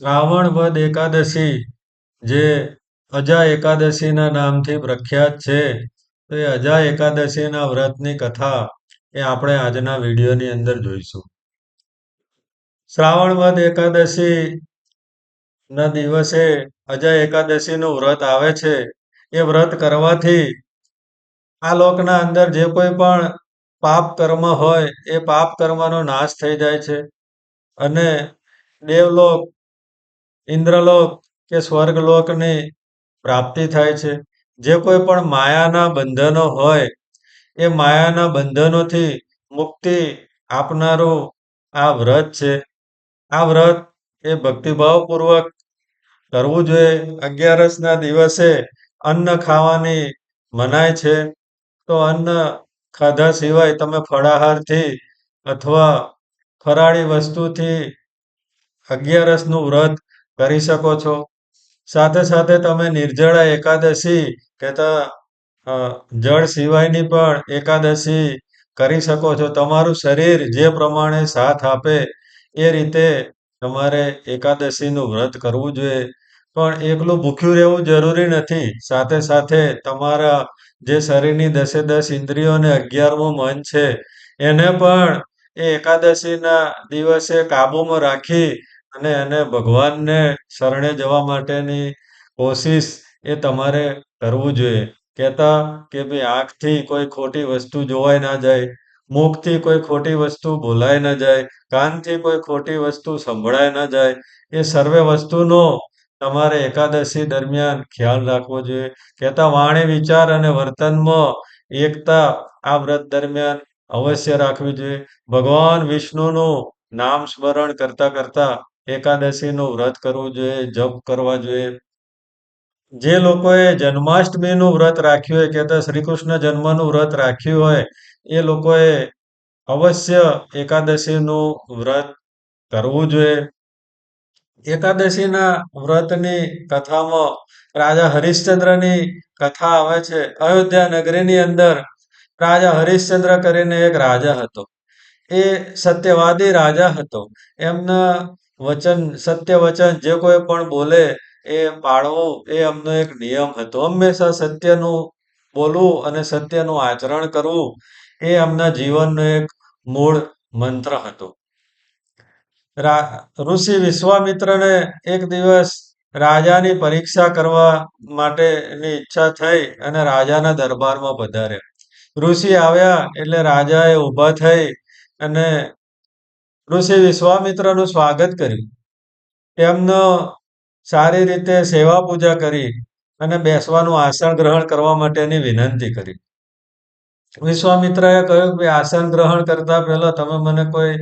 શ્રાવણ વદ એકાદશી જે અજા એકાદશીના નામથી પ્રખ્યાત છે, તો એ અજા એકાદશીના વ્રતની કથા એ આપણે આજના વિડીયોની અંદર જોઈશું. શ્રાવણ વદ એકાદશી ના દિવસે અજા એકાદશીનું વ્રત આવે છે. એ વ્રત કરવાથી આ લોકના અંદર જે કોઈ પણ પાપ કર્મ હોય એ પાપ કર્મનો નાશ થઈ જાય છે અને દેવલોક, ઇન્દ્રલોક કે સ્વર્ગલોકની પ્રાપ્તિ થાય છે. જે કોઈ પણ માયાના બંધનો હોય એ માયાના બંધનોથી મુક્તિ આપનારું આ વ્રત છે. આ વ્રત એ ભક્તિભાવપૂર્વક કરવું જોઈએ. 11ના દિવસે અન્ન ખાવાની મનાય છે. તો અન્ન ખાધા સિવાય તમે ફળાહારથી અથવા ફરાળી વસ્તુથી 11નું વ્રત કરી શકો છો. સાથે સાથે તમે નિર્જળા એકાદશી કહેતા જળ સિવાયની પણ એકાદશી કરી શકો છો. તમારું શરીર જે પ્રમાણે સાથ આપે એ રીતે તમારે એકાદશીનું વ્રત કરવું જોઈએ. પણ એકલું ભૂખ્યું રહેવું જરૂરી નથી. સાથે સાથે તમારા જે શરીરની 10 ઇન્દ્રિયો અને 11મું મન છે એને પણ એ એકાદશીના દિવસે કાબૂમાં રાખી અને એને ભગવાનને શરણે જવા માટેની કોશિશ એ તમારે કરવું જોઈએ. કહેતા કે ભાઈ આંખથી કોઈ ખોટી વસ્તુ જોવાઈ ના જાય, મુખથી કોઈ ખોટી વસ્તુ બોલાય ના જાય, કાનથી કોઈ ખોટી વસ્તુ સંભળાય ના જાય. એ સર્વે વસ્તુનો તમારે એકાદશી દરમિયાન ખ્યાલ રાખવો જોઈએ. કહેતા વાણી, વિચાર અને વર્તનમાં એકતા આ વ્રત દરમિયાન અવશ્ય રાખવી જોઈએ. ભગવાન વિષ્ણુનું નામ સ્મરણ કરતા કરતા એકાદશીનું વ્રત કરવું જોઈએ, જપ કરવા જોઈએ. જે લોકોએ જન્માષ્ટમીનું વ્રત રાખ્યું હોય, કહેતા શ્રી કૃષ્ણ જન્મનું વ્રત રાખ્યું હોય, એ લોકોએ અવશ્ય એકાદશીનું વ્રત કરવું જોઈએ. એકાદશીના વ્રતની કથામાં રાજા હરિશ્ચંદ્રની કથા આવે છે. અયોધ્યા નગરીની અંદર રાજા હરિશ્ચંદ્ર કરીને એક રાજા હતો. એ સત્યવાદી રાજા હતો. એમના વચન, સત્ય વચન જે કોઈ પણ બોલે એ પાળવું એ એમનો એક નિયમ હતો. હંમેશા સત્યનું બોલવું અને સત્યનું આચરણ કરવું એ એમના જીવનનો એક મૂળ મંત્ર હતો. ઋષિ વિશ્વામિત્રને એક દિવસ રાજાની પરીક્ષા કરવા માટેની ઈચ્છા થઈ અને રાજાના દરબારમાં પધાર્યા. ઋષિ આવ્યા એટલે રાજાએ ઊભા થઈ અને ઋષિ વિશ્વામિત્રનું સ્વાગત કર્યું. તેમનો સારી રીતે સેવા પૂજા કરી અને બેસવાનું આસન ગ્રહણ કરવા માટેની વિનંતી કરી. વિશ્વામિત્રએ કહ્યું કે આસન ગ્રહણ કરતા પહેલા તમે મને કોઈ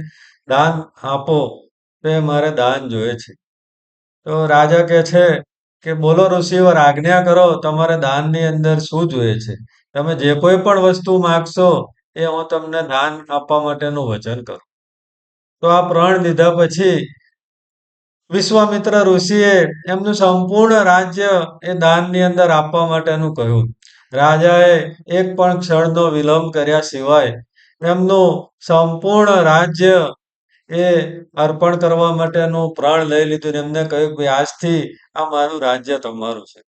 દાન આપો, તો એ મારે દાન જોઈએ છે. તો રાજા કહે છે કે બોલો ઋષિવર, આજ્ઞા કરો, તમારે દાનની અંદર શું જોઈએ છે? તમે જે કોઈ પણ વસ્તુ માગશો એ હું તમને દાન આપવા માટેનું વચન કરું. તો આ પ્રણ લીધા પછી વિશ્વામિત્ર ઋષિએ એમનું સંપૂર્ણ રાજ્ય એ દાનની અંદર આપવા માટેનું કહ્યું. રાજાએ એક પણ ક્ષણનો વિલંબ કર્યા સિવાય એમનું સંપૂર્ણ રાજ્ય એ અર્પણ કરવા માટેનું પ્રણ લઈ લીધું ને એમને કહ્યું કે આજથી આ મારું રાજ્ય તમારું છે.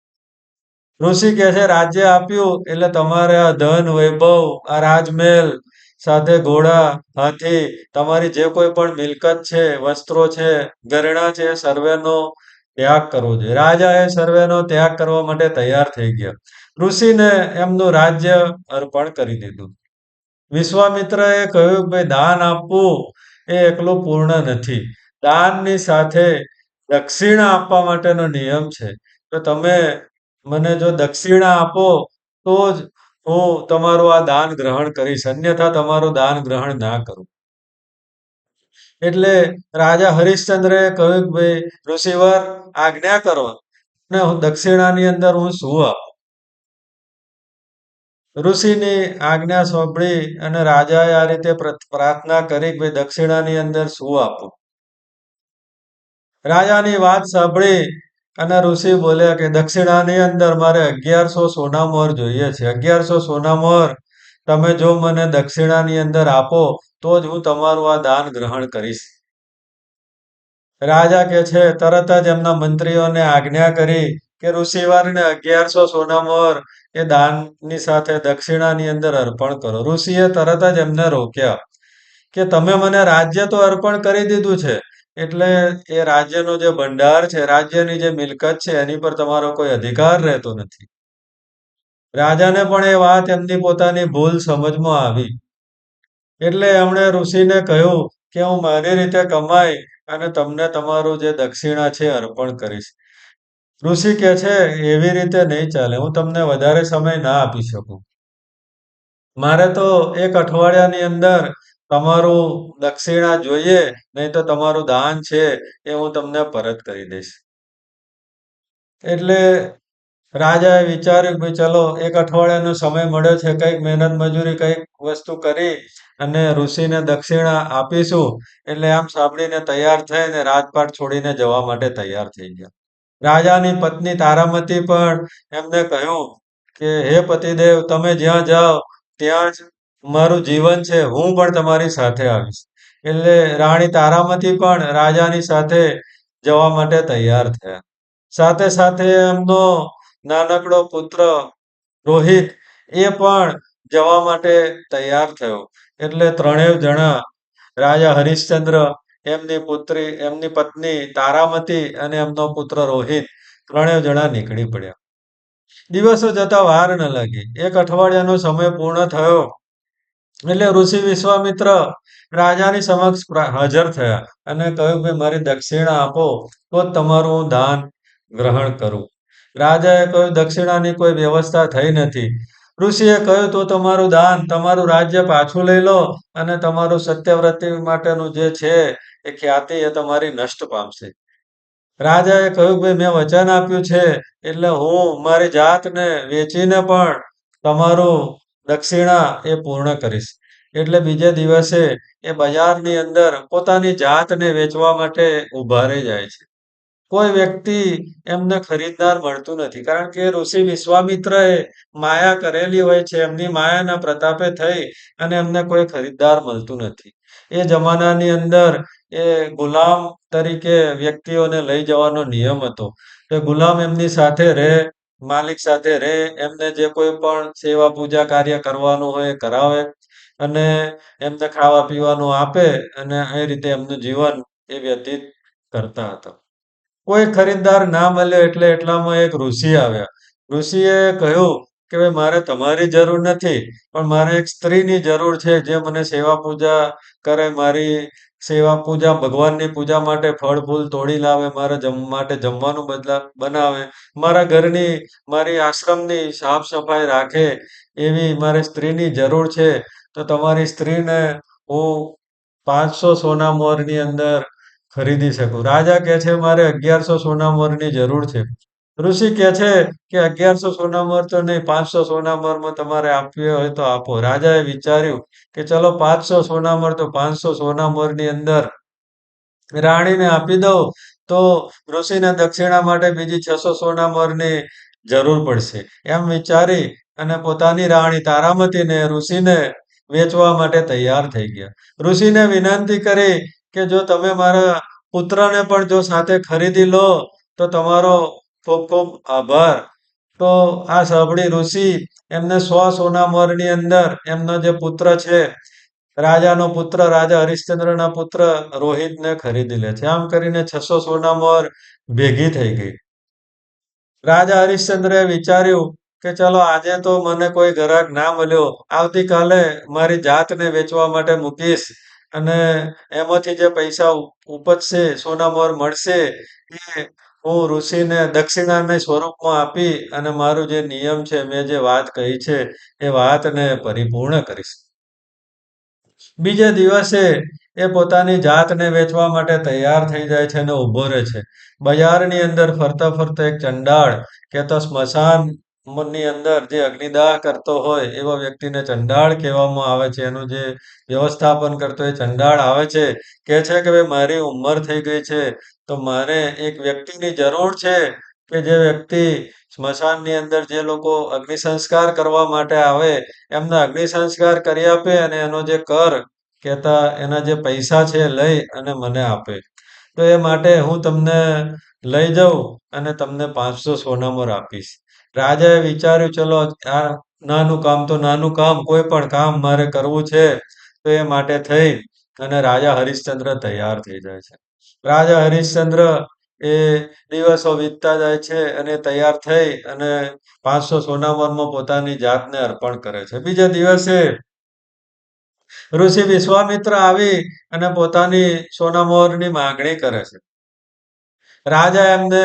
ઋષિ કહે છે રાજ્ય આપ્યું એટલે તમારે આ ધન, વૈભવ, આ રાજમહેલ સાથે ઘોડા, હાથી, તમારી જે કોઈ પણ મિલકત છે, વસ્ત્રો છે, ઘરેણાં છે, એ સર્વેનો ત્યાગ કરવો જોઈએ. રાજા એ સર્વેનો ત્યાગ કરવા માટે તૈયાર થઈ ગયા. ઋષિને એમનું રાજ્ય અર્પણ કરી દીધું. વિશ્વામિત્રએ કહ્યું કે ભાઈ દાન આપવું એ એકલું પૂર્ણ નથી. દાનની સાથે દક્ષિણા આપવા માટેનો નિયમ છે. તો તમે મને જો દક્ષિણા આપો તો જ હું તમારું આ દાન ગ્રહણ કરીશ, અન્યથા તમારું દાન ગ્રહણ ના કરું. એટલે રાજા હરિશ્ચંદ્રએ કહ્યું કે ભાઈ ઋષિવર આજ્ઞા કરો ને હું દક્ષિણાની અંદર હું શું આપું? ઋષિની આજ્ઞા સાંભળી અને રાજાએ આ રીતે પ્રાર્થના કરી કે ભાઈ દક્ષિણાની અંદર શું આપું? રાજાની વાત સાંભળી અને ઋષિ બોલ્યા કે દક્ષિણાની અંદર મારે 1100 સોનામોહર જોઈએ છે. 1100 સોનામોહર તમે જો મને દક્ષિણાની અંદર આપો તો જ હું તમારું આ દાન ગ્રહણ કરીશ. રાજા કે છે તરત જ એમના મંત્રીઓને આજ્ઞા કરી કે ઋષિવરને 1100 સોનામોહર એ દાનની સાથે દક્ષિણાની અંદર અર્પણ કરો. ઋષિએ તરત જ એમને રોક્યા કે તમે મને રાજ્ય તો અર્પણ કરી દીધું છે. એટલે એ રાજ્યનો જે ભંડાર છે, રાજ્યની જે મિલકત છે, એની પર તમારો કોઈ અધિકાર રહેતો નથી. રાજાને પણ એ વાત એમની પોતાની ભૂલ સમજમાં આવી. એટલે એમણે ઋષિને કહ્યું કે હું મારી રીતે કમાઈ અને તમને તમારું જે દક્ષિણા છે અર્પણ કરીશ. ઋષિ કહે છે એવી રીતે નહીં ચાલે. હું તમને વધારે સમય ના આપી શકું. મારે તો એક અઠવાડિયાની અંદર તમારું દક્ષિણા જોઈએ, નહીં તો તમારું દાન છે એ હું તમને પરત કરી દઈશ. એટલે રાજાએ વિચાર્યું કે ભાઈ ચલો એક અઠવાડિયાનો સમય મળ્યો છે, કંઈક મહેનત મજૂરી કંઈક વસ્તુ કરી અને ઋષિને દક્ષિણા આપીશું. એટલે આમ સાંભળીને તૈયાર થઈને રાજપાટ છોડીને જવા માટે તૈયાર થઈ ગયા. રાજાની પત્ની તારામતી પણ એમને કહ્યું કે હે પતિદેવ તમે જ્યાં જાઓ ત્યાં જ મારું જીવન છે, હું પણ તમારી સાથે આવીશ. એટલે રાણી તારામતી પણ રાજાની સાથે જવા માટે તૈયાર થયા. સાથે સાથે એમનો નાનકડો પુત્ર રોહિત એ પણ જવા માટે તૈયાર થયો. એટલે ત્રણેય જણા રાજા હરિશ્ચંદ્ર, એમની પુત્રી, એમની પત્ની તારામતી અને એમનો પુત્ર રોહિત ત્રણેય જણા નીકળી પડ્યા. દિવસો જતા વાર ન લાગી. એક અઠવાડિયાનો સમય પૂર્ણ થયો. એટલે ઋષિ વિશ્વામિત્ર રાજાની સમક્ષ હાજર થયા અને કહ્યું કે મારી દક્ષિણા આપો તો જ તમારું હું દાન ગ્રહણ કરું. રાજાએ કહ્યું દક્ષિણાની કોઈ વ્યવસ્થા થઈ નથી. ઋષિએ કહ્યું તો તમારું દાન, તમારું રાજ્ય પાછું લઈ લો અને તમારું સત્યવ્રતી માટેનું જે છે એ ખ્યાતિ એ તમારી નષ્ટ પામશે. રાજાએ કહ્યું ભાઈ મેં વચન આપ્યું છે એટલે હું મારી જાતને વેચીને પણ તમારું દક્ષિણા એ પૂર્ણ કરીશ. એટલે બીજે દિવસે એ બજારની અંદર પોતાની જાતને વેચવા માટે ઊભા રહી જાય છે. કોઈ વ્યક્તિ એમને ખરીદનાર મળતું નથી. કારણ કે ઋષિ વિશ્વામિત્રએ માયા કરેલી હોય છે. એમની માયાના પ્રતાપે થઈ અને એમને કોઈ ખરીદદાર મળતું નથી. એ જમાનાની અંદર એ ગુલામ તરીકે વ્યક્તિઓને લઈ જવાનો નિયમ હતો. કે ગુલામ એમની સાથે રહે, માલિક સાથે રહે, એમને જે કોઈ પણ સેવા પૂજા કાર્ય કરવાનું હોય એ કરાવે અને એમને ખાવા પીવાનું આપે અને એ રીતે એમનું જીવન એ વ્યતીત કરતા હતા. કોઈ ખરીદદાર ના મળ્યો એટલે એટલામાં એક ઋષિ આવ્યા. ઋષિએ કહ્યું કે ભાઈ મારે તમારી જરૂર નથી, પણ મારે એક સ્ત્રીની જરૂર છે જે મને સેવા પૂજા કરે, મારી સેવા પૂજા ભગવાનની પૂજા માટે ફળ ફૂલ તોડી લાવે, મારા માટે જમવાનું બનાવે, મારા ઘરની, મારી આશ્રમની સાફ સફાઈ રાખે, એવી મારે સ્ત્રીની જરૂર છે. તો તમારી સ્ત્રીને હું 500 સોના મોહરની અંદર ખરીદી શકું. રાજા કહે છે મારે 1100 સોના મોહરની જરૂર છે. ઋષિ કહે છે કે 1100 સોના મોહર તો નહીં, 500 સોના મોહરમાં તમારે આપવી હોય તો આપો. રાજાએ વિચાર્યું કે ચલો 500 સોના મોહર તો 500 સોના મોહરની અંદર રાણીને આપી દઉં તો ઋષિને દક્ષિણા માટે બીજી 600 સોના મોહરની જરૂર પડશે. એમ વિચારી અને પોતાની રાણી તારામતીને ઋષિને વેચવા માટે તૈયાર થઈ ગયા. ઋષિને વિનંતી કરી કે જો તમે મારા પુત્રને પણ જો સાથે ખરીદી લો તો તમારો ખૂબ ખૂબ આભાર. તો આ સાંભળી ઋષિ એમને 100 સોના મોહરની અંદર એમનો જે પુત્ર છે, રાજાનો પુત્ર, રાજા હરિશ્ચંદ્રના પુત્ર રોહિતને ખરીદી લે છે. આમ કરીને 600 સોના મોહર ભેગી થઈ ગઈ. રાજા હરિશ્ચંદ્રએ વિચાર્યું કે ચલો આજે તો મને કોઈ ગ્રાહક ના મળ્યો, આવતીકાલે મારી જાતને વેચવા માટે મૂકીશ અને એમાંથી જે પૈસા ઉપજશે, સોનામોહર મળશે, એ હું ઋષિને દક્ષિણાના સ્વરૂપમાં આપી અને મારું જે નિયમ છે, મેં જે વાત કહી છે, એ વાતને પરિપૂર્ણ કરીશ. બીજે દિવસે એ પોતાની જાતને વેચવા માટે તૈયાર થઈ જાય છે અને ઊભો રહે છે. બજારની અંદર ફરતા ફરતા એક ચંડાળ કે તો સ્મશાનની અંદર જે અગ્નિદાહ કરતો હોય એવા વ્યક્તિને ચંડાળ કહેવામાં આવે છે. એનું જે વ્યવસ્થાપન કરતો એ ચંડાળ આવે છે, કહે છે કે ભાઈ મારી ઉંમર થઈ ગઈ છે તો મારે એક વ્યક્તિની જરૂર છે કે જે વ્યક્તિ સ્મશાનની અંદર જે લોકો અગ્નિ સંસ્કાર કરવા માટે આવે એમના અગ્નિ સંસ્કાર કરી આપે અને એનો જે કર કહેતા એના જે પૈસા છે લઈ અને મને આપે. તો એ માટે હું તમને લઈ જાઉં અને તમને 500 સોનામોર આપીશ. રાજાએ વિચાર્યું, ચલો આ નાનું કામ તો નાનું કામ, કોઈ પણ કામ મારે કરવું છે. તો એ માટે થઈ અને રાજા હરિશ્ચંદ્ર તૈયાર થઈ જાય છે. રાજા હરિશ્ચંદ્ર એ દિવસો વીતતા જાય છે અને તૈયાર થઈ અને 500 સોનામોરમાં પોતાની જાતને અર્પણ કરે છે. બીજા દિવસે ઋષિ વિશ્વામિત્ર આવી અને પોતાની સોનામોહરની માંગણી કરે છે. રાજા એમને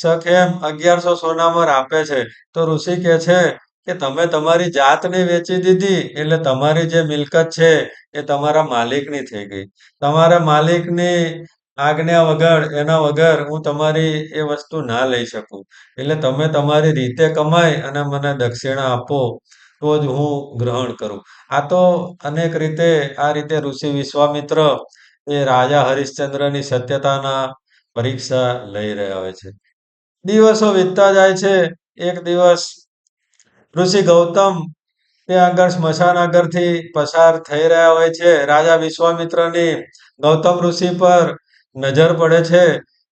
સખેમ 1100 સોનામોહર આપે છે. તો ઋષિ કહે છે કે તમે તમારી જાતને વેચી દીધી, એટલે તમારી જે મિલકત છે એ તમારા માલિકની થઈ ગઈ. તમારા માલિકની આજ્ઞા વગર, એના વગર હું તમારી એ વસ્તુ ના લઈ શકું. એટલે તમે તમારી રીતે કમાઈ અને મને દક્ષિણા આપો, તો જ હું ગ્રહણ કરું. આ તો અનેક રીતે આ રીતે ઋષિ વિશ્વામિત્ર એ રાજા હરિશ્ચંદ્રની સત્યતાના પરીક્ષા લઈ રહ્યા હોય છે. દિવસો વીતતા જાય છે. એક દિવસ ઋષિ ગૌતમ ત્યાં આગળ સ્મશાન આગળથી પસાર થઈ રહ્યા હોય છે. રાજા વિશ્વામિત્રની ગૌતમ ઋષિ પર નજર પડે છે.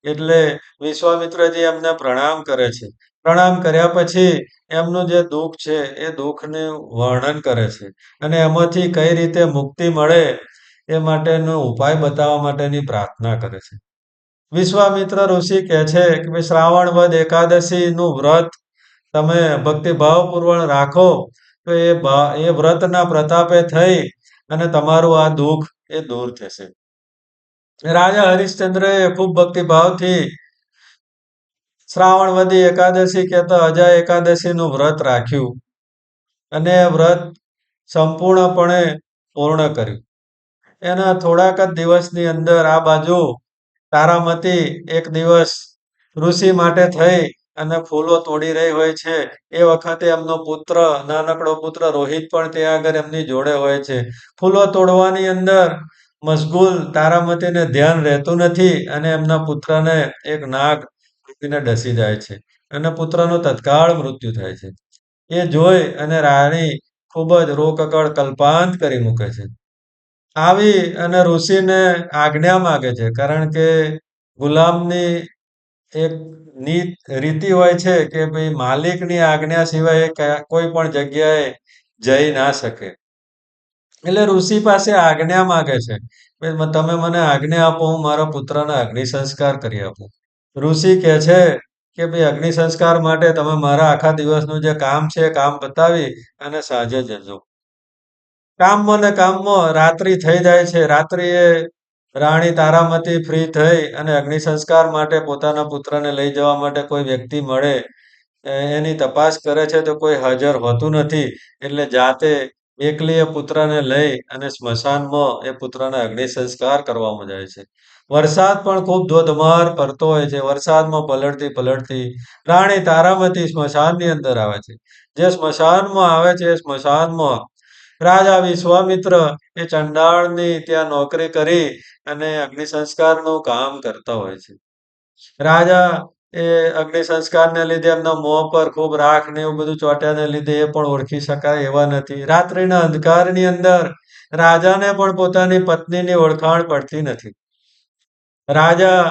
એટલે વિશ્વામિત્રજી એમને પ્રણામ કરે છે. પ્રણામ કર્યા પછી એમનું જે દુઃખ છે એ દુઃખનું વર્ણન કરે છે અને એમાંથી કઈ રીતે મુક્તિ મળે એ માટેનો ઉપાય બતાવવા માટેની પ્રાર્થના કરે છે. વિશ્વામિત્ર ઋષિ કહે છે કે ભાઈ શ્રાવણ વદ એકાદશીનું વ્રત તમે ભક્તિભાવપૂર્વક રાખો, તો એ વ્રતના પ્રતાપે થઈ અને તમારું આ દુઃખ એ દૂર થશે. રાજા હરિશ્ચંદ્રએ ખૂબ ભક્તિભાવથી શ્રાવણ વદી એકાદશી કહેતા અજય એકાદશીનું વ્રત રાખ્યું અને એ વ્રત સંપૂર્ણપણે પૂર્ણ કર્યું. એના થોડાક જ દિવસની અંદર આ બાજુ તારામતી એક દિવસ ઋષિ માટે થઈ અને ફૂલો તોડી રહી હોય છે. એ વખતે એમનો પુત્ર, નાનકડો પુત્ર રોહિત પણ ત્યાં આગળ એમની જોડે હોય છે. ફૂલો તોડવાની અંદર મશગુલ તારામતીને ધ્યાન રહેતું નથી અને એમના પુત્રને એક નાગ ડૂબીને ડસી જાય છે અને પુત્રનું તત્કાળ મૃત્યુ થાય છે. એ જોઈ અને રાણી ખૂબ જ રોકકળ કલ્પાંત કરી મૂકે છે. આવી અને ઋષિને આજ્ઞા માગે છે, કારણ કે ગુલામની એક રીતિ હોય છે કે ભાઈ માલિકની આજ્ઞા સિવાય એ કોઈ પણ જગ્યાએ જઈ ના શકે. એટલે ઋષિ પાસે આજ્ઞા માગે છે. ભાઈ તમે મને આજ્ઞા આપો, હું મારા પુત્રના અગ્નિ સંસ્કાર કરી આપું. ઋષિ કહે છે કે ભાઈ અગ્નિ સંસ્કાર માટે તમે મારા આખા દિવસનું જે કામ છે એ કામ પતાવી અને સાંજે જજો. કામમાં ને કામમાં રાત્રિ થઈ જાય છે. રાત્રિએ રાણી તારામતી ફ્રી થઈ અને અગ્નિ સંસ્કાર માટે પોતાના પુત્રને લઈ જવા માટે કોઈ વ્યક્તિ મળે એની તપાસ કરે છે, તો કોઈ હાજર હોતું નથી. એટલે જાતે એકલી એ પુત્રને લઈ અને સ્મશાનમાં એ પુત્રના અગ્નિ સંસ્કાર કરવામાં જાય છે. વરસાદ પણ ખૂબ ધોધમાર પડતો હોય છે. વરસાદમાં પલળતી પલળતી રાણી તારામતી સ્મશાનની અંદર આવે છે. જે સ્મશાનમાં આવે છે એ સ્મશાનમાં રાજા વિશ્વામિત્ર એ ચંડાળની ત્યાં નોકરી કરી અને અગ્નિ સંસ્કારનું કામ કરતા હોય છે. રાજા એ અગ્નિ સંસ્કારને લીધે એમના મોં પર ખૂબ રાખ ને એવું બધું ચોંટ્યાને લીધે એ પણ ઓળખી શકાય એવા નથી. રાત્રિના અંધકારની અંદર રાજાને પણ પોતાની પત્નીની ઓળખાણ પડતી નથી. રાજા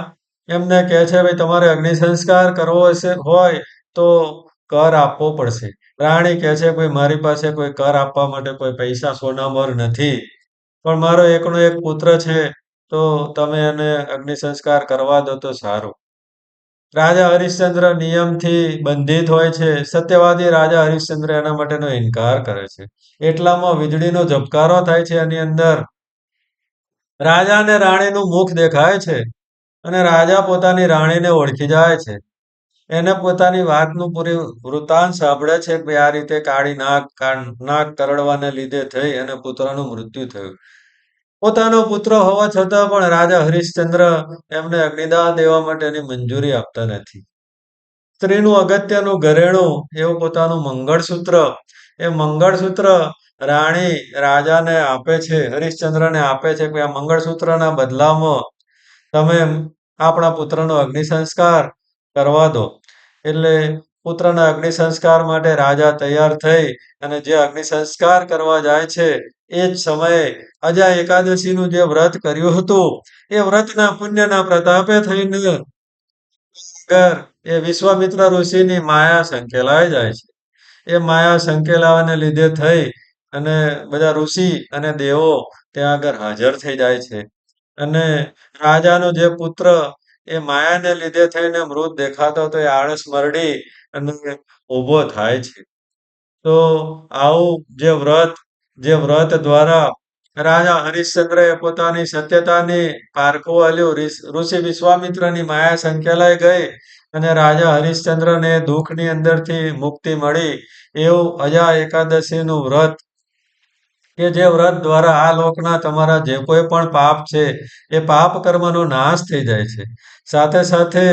એમને કહે છે, ભાઈ તમારે અગ્નિ સંસ્કાર કરવો હોય તો કર આપવો પડશે. રાણી કહે છે, ભાઈ મારી પાસે કોઈ કર આપવા માટે કોઈ પૈસા સોનામોહર નથી, પણ મારો એકનો એક પુત્ર છે, તો તમે એને અગ્નિ સંસ્કાર કરવા દો તો સારું. રાજા હરિશ્ચંદ્ર નિયમથી બંધિત હોય છે. સત્યવાદી રાજા હરિશ્ચંદ્ર એના માટેનો ઇનકાર કરે છે. એટલામાં વીજળીનો ઝબકારો થાય છે. એની અંદર રાજા અને રાણીનું મુખ દેખાય છે અને રાજા પોતાની રાણીને ઓળખી જાય છે. એને પોતાની વાતનું પૂરી વૃતાંત સાંભળે છે કે ભાઈ આ રીતે કાળી નાક કરડવાને લીધે થઈ અને પુત્રનું મૃત્યુ થયું. પોતાનો પુત્ર હોવા છતાં પણ રાજા હરિશ્ચંદ્ર એમને અગ્નિદાહ દેવા માટેની મંજૂરી આપતા નથી. સ્ત્રીનું અગત્યનું ઘરેણું એવું પોતાનું મંગળસૂત્ર, એ મંગળસૂત્ર રાણી રાજાને આપે છે, હરિશ્ચંદ્રને આપે છે કે આ મંગળસૂત્રના બદલામાં તમે આપણા પુત્રનો અગ્નિ સંસ્કાર કરવા દો. એટલે પુત્રના અગ્નિ સંસ્કાર માટે રાજા તૈયાર થઈ અને જે અગ્નિ સંસ્કાર કરવા જાય છે એ જ સમયે અજા એકાદશીનું જે વ્રત કર્યું હતું એ વ્રતના પુણ્યના પ્રતાપે થઈને આગળ એ વિશ્વામિત્ર ઋષિની માયા સંકેલાઈ જાય છે. એ માયા સંકેલાવાને લીધે થઈ અને બધા ઋષિ અને દેવો ત્યાં આગળ હાજર થઈ જાય છે. અને રાજાનો જે પુત્ર એ માયાને લીધે થઈને મૃત દેખાતો હતો એ આળસ મરડી અને ઊભો થાય છે. તો આવું જે વ્રત દ્વારા રાજા હરિશ્ચંદ્રએ પોતાની સત્યતાની પારખું આલ્યું. ઋષિ વિશ્વામિત્રની માયા સંકેલાઈ ગઈ અને રાજા હરિશ્ચંદ્રને દુઃખની અંદરથી મુક્તિ મળી. એવું અજા એકાદશીનું વ્રત કે જે વ્રત દ્વારા આ લોકના તમારા જે કોઈ પણ પાપ છે એ પાપ કર્મનો નાશ થઈ જાય છે. સાથે સાથે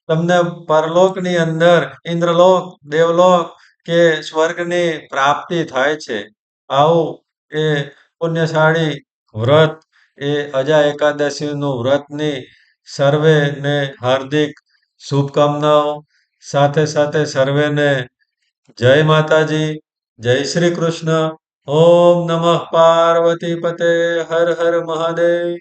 તમને પરલોકની અંદર ઇન્દ્રલોક, દેવલોક કે સ્વર્ગની પ્રાપ્તિ થાય છે. આવું એ પુણ્યશાળી વ્રત એ અજા એકાદશીનું વ્રતની સર્વેને હાર્દિક શુભકામનાઓ. સાથે સાથે સર્વેને જય માતાજી, જય શ્રી કૃષ્ણ. ઓમ નમઃ પાર્વતી પતે હર હર મહાદેવ.